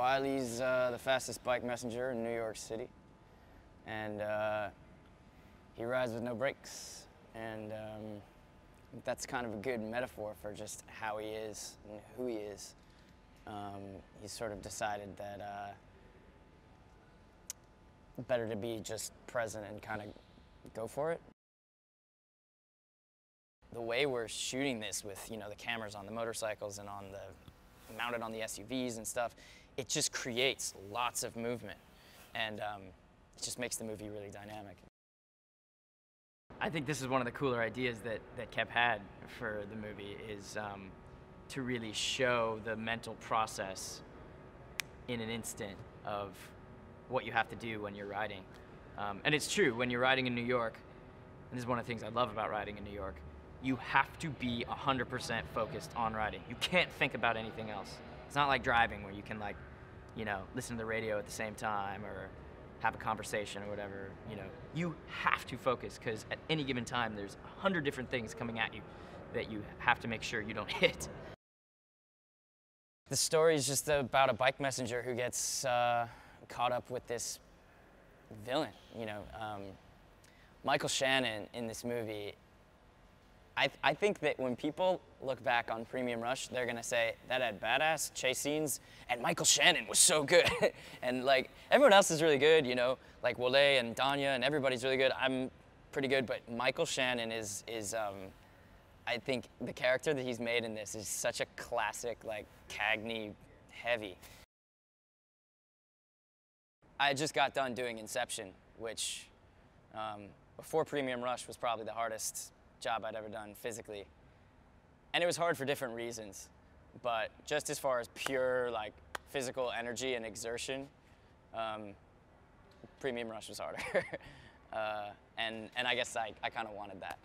Wiley's the fastest bike messenger in New York City, and he rides with no brakes, and that's kind of a good metaphor for just how he is and who he is. He's sort of decided that better to be just present and kind of go for it. The way we're shooting this with, you know, the cameras on the motorcycles and on the mounted on the SUVs and stuff, it just creates lots of movement, and it just makes the movie really dynamic. I think this is one of the cooler ideas that Kep had for the movie, is to really show the mental process in an instant of what you have to do when you're riding. And it's true, when you're riding in New York, and this is one of the things I love about riding in New York, you have to be 100% focused on riding. You can't think about anything else. It's not like driving where you can, like, you know, listen to the radio at the same time or have a conversation or whatever. You know, you have to focus, because at any given time there's 100 different things coming at you that you have to make sure you don't hit. The story is just about a bike messenger who gets caught up with this villain. You know, Michael Shannon in this movie, I think that when people look back on Premium Rush, they're gonna say that had badass chase scenes, and Michael Shannon was so good. And like, everyone else is really good, you know, like Wole and Danya, and everybody's really good. I'm pretty good, but Michael Shannon is I think the character that he's made in this is such a classic, like, Cagney heavy. I just got done doing Inception, which before Premium Rush was probably the hardest job I'd ever done physically. And it was hard for different reasons, but just as far as pure, like, physical energy and exertion, Premium Rush was harder. And I guess I kind of wanted that.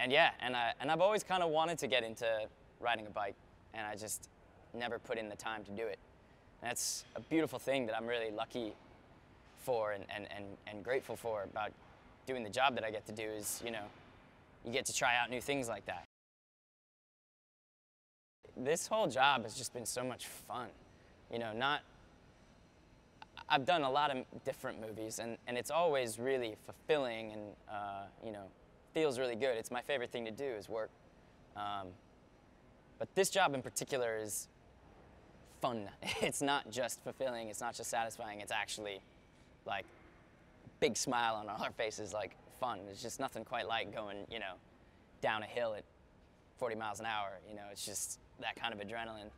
And yeah, and I've always kind of wanted to get into riding a bike, and I just never put in the time to do it. And that's a beautiful thing that I'm really lucky for and grateful for about doing the job that I get to do, is, you know, you get to try out new things like that. This whole job has just been so much fun. You know, I've done a lot of different movies, and it's always really fulfilling and, you know, feels really good. It's my favorite thing to do, is work. But this job in particular is fun. It's not just fulfilling, it's not just satisfying, it's actually, like, big smile on our faces, like, fun. There's just nothing quite like going, you know, down a hill at 40 miles an hour. You know, it's just that kind of adrenaline.